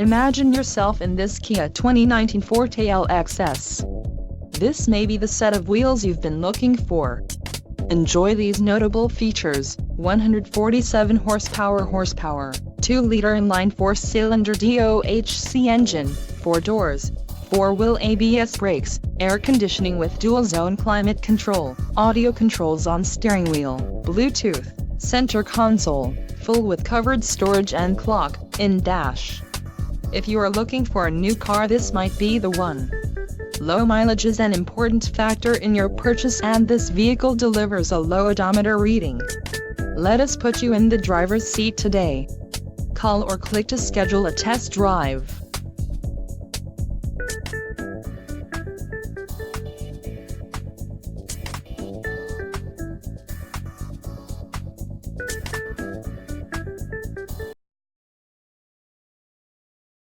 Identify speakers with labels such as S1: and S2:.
S1: Imagine yourself in this Kia 2019 Forte LXS. This may be the set of wheels you've been looking for. Enjoy these notable features: 147 horsepower, 2-liter inline 4-cylinder DOHC engine, 4 doors, 4-wheel ABS brakes, air conditioning with dual-zone climate control, audio controls on steering wheel, Bluetooth, center console, full with covered storage and clock-in dash. If you are looking for a new car, this might be the one. Low mileage is an important factor in your purchase, and this vehicle delivers a low odometer reading. Let us put you in the driver's seat today. Call or click to schedule a test drive.